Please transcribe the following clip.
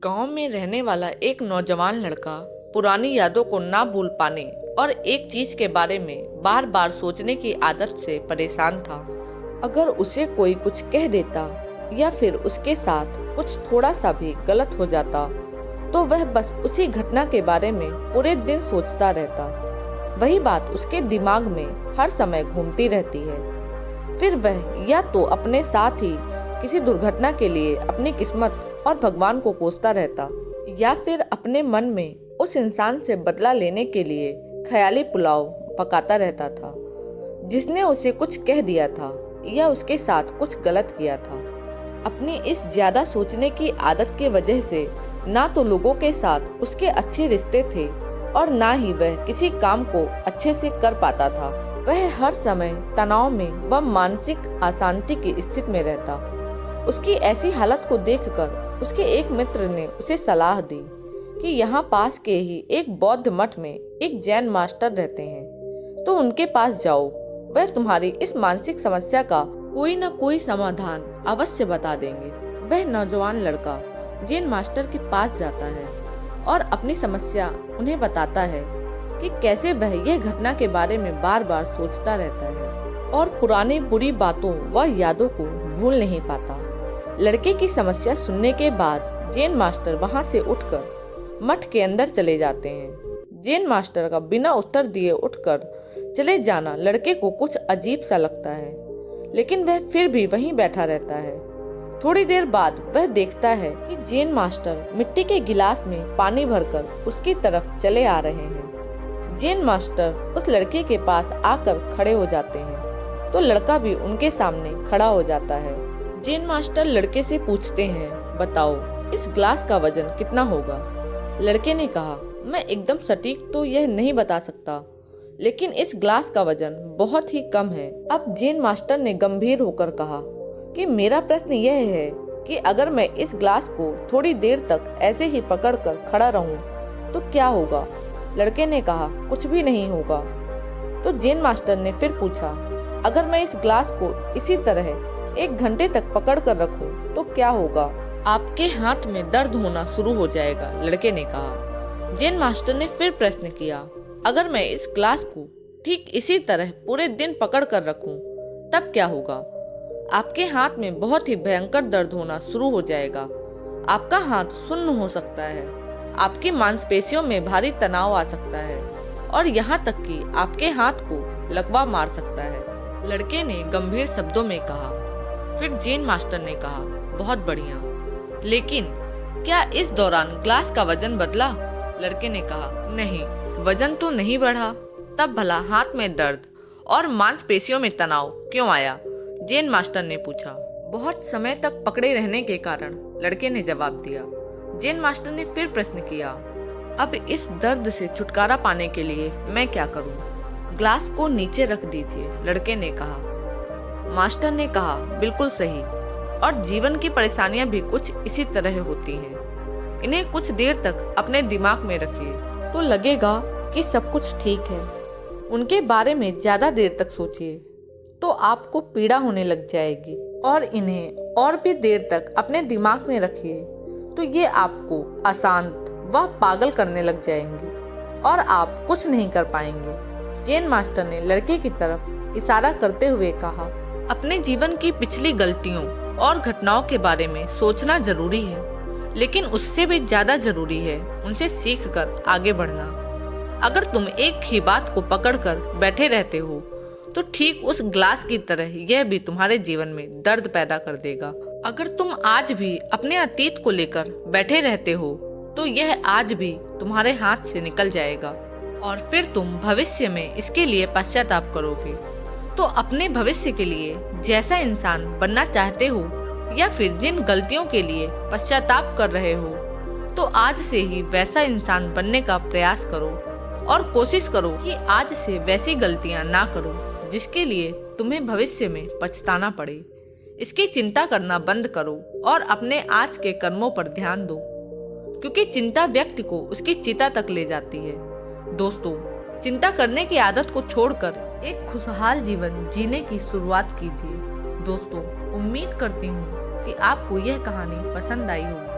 गांव में रहने वाला एक नौजवान लड़का पुरानी यादों को ना भूल पाने और एक चीज के बारे में बार बार सोचने की आदत से परेशान था। अगर उसे कोई कुछ कह देता या फिर उसके साथ कुछ थोड़ा सा भी गलत हो जाता तो वह बस उसी घटना के बारे में पूरे दिन सोचता रहता। वही बात उसके दिमाग में हर समय घूमती रहती है। फिर वह या तो अपने साथ ही किसी दुर्घटना के लिए अपनी किस्मत और भगवान को कोसता रहता या फिर अपने मन में उस इंसान से बदला लेने के लिए ख्याली पुलाव पकाता रहता था जिसने उसे कुछ कह दिया था या उसके साथ कुछ गलत किया था। अपनी इस ज्यादा सोचने की आदत के वजह से ना तो लोगों के साथ उसके अच्छे रिश्ते थे और ना ही वह किसी काम को अच्छे से कर पाता था। वह हर समय तनाव में व मानसिक अशांति की स्थिति में रहता। उसकी ऐसी हालत को देखकर उसके एक मित्र ने उसे सलाह दी कि यहाँ पास के ही एक बौद्ध मठ में एक जैन मास्टर रहते हैं, तो उनके पास जाओ। वह तुम्हारी इस मानसिक समस्या का कोई न कोई समाधान अवश्य बता देंगे। वह नौजवान लड़का जैन मास्टर के पास जाता है और अपनी समस्या उन्हें बताता है कि कैसे वह यह घटना के बारे में बार बार सोचता रहता है और पुरानी बुरी बातों व यादों को भूल नहीं पाता। लड़के की समस्या सुनने के बाद जैन मास्टर वहां से उठकर मठ के अंदर चले जाते हैं। जैन मास्टर का बिना उत्तर दिए उठकर चले जाना लड़के को कुछ अजीब सा लगता है, लेकिन वह फिर भी वहीं बैठा रहता है। थोड़ी देर बाद वह देखता है कि जैन मास्टर मिट्टी के गिलास में पानी भरकर उसकी तरफ चले आ रहे हैं। जैन मास्टर उस लड़के के पास आकर खड़े हो जाते हैं तो लड़का भी उनके सामने खड़ा हो जाता है। जैन मास्टर लड़के से पूछते हैं, बताओ इस ग्लास का वजन कितना होगा? लड़के ने कहा, मैं एकदम सटीक तो यह नहीं बता सकता, लेकिन इस ग्लास का वजन बहुत ही कम है। अब जैन मास्टर ने गंभीर होकर कहा कि मेरा प्रश्न यह है कि अगर मैं इस ग्लास को थोड़ी देर तक ऐसे ही पकड़कर खड़ा रहूं तो क्या होगा? लड़के ने कहा, कुछ भी नहीं होगा। तो जैन मास्टर ने फिर पूछा, अगर मैं इस ग्लास को इसी तरह 1 घंटे तक पकड़ कर रखूं तो क्या होगा? आपके हाथ में दर्द होना शुरू हो जाएगा, लड़के ने कहा। जैन मास्टर ने फिर प्रश्न किया, अगर मैं इस ग्लास को ठीक इसी तरह पूरे दिन पकड़ कर रखूं तब क्या होगा? आपके हाथ में बहुत ही भयंकर दर्द होना शुरू हो जाएगा। आपका हाथ सुन्न हो सकता है, आपकी मांसपेशियों में भारी तनाव आ सकता है और यहाँ तक कि आपके हाथ को लकवा मार सकता है, लड़के ने गंभीर शब्दों में कहा। फिर जैन मास्टर ने कहा, बहुत बढ़िया, लेकिन क्या इस दौरान ग्लास का वजन बदला? लड़के ने कहा, नहीं, वजन तो नहीं बढ़ा। तब भला हाथ में दर्द और मांसपेशियों में तनाव क्यों आया? जैन मास्टर ने पूछा। बहुत समय तक पकड़े रहने के कारण, लड़के ने जवाब दिया। जैन मास्टर ने फिर प्रश्न किया, अब इस दर्द से छुटकारा पाने के लिए मैं क्या करूं? ग्लास को नीचे रख दीजिए, लड़के ने कहा। मास्टर ने कहा, बिल्कुल सही, और जीवन की परेशानियां भी कुछ इसी तरह होती हैं। इन्हें कुछ देर तक अपने दिमाग में रखिए तो लगेगा कि सब कुछ ठीक है। उनके बारे में ज्यादा देर तक सोचिए तो आपको पीड़ा होने लग जाएगी, और इन्हें और भी देर तक अपने दिमाग में रखिए तो ये आपको अशांत व पागल करने लग जाएंगे और आप कुछ नहीं कर पाएंगे। जैन मास्टर ने लड़के की तरफ इशारा करते हुए कहा, अपने जीवन की पिछली गलतियों और घटनाओं के बारे में सोचना जरूरी है, लेकिन उससे भी ज्यादा जरूरी है उनसे सीख कर आगे बढ़ना। अगर तुम एक ही बात को पकड़कर बैठे रहते हो तो ठीक उस ग्लास की तरह यह भी तुम्हारे जीवन में दर्द पैदा कर देगा। अगर तुम आज भी अपने अतीत को लेकर बैठे रहते हो तो यह आज भी तुम्हारे हाथ से निकल जाएगा और फिर तुम भविष्य में इसके लिए पश्चाताप करोगे। तो अपने भविष्य के लिए जैसा इंसान बनना चाहते हो या फिर जिन गलतियों के लिए पश्चाताप कर रहे हो तो आज से ही वैसा इंसान बनने का प्रयास करो और कोशिश करो कि आज से वैसी गलतियां ना करो जिसके लिए तुम्हें भविष्य में पछताना पड़े। इसकी चिंता करना बंद करो और अपने आज के कर्मों पर ध्यान दो, क्योंकि चिंता व्यक्ति को उसकी चिता तक ले जाती है। दोस्तों, चिंता करने की आदत को छोड़कर एक खुशहाल जीवन जीने की शुरुआत कीजिए। दोस्तों, उम्मीद करती हूँ कि आपको यह कहानी पसंद आई होगी।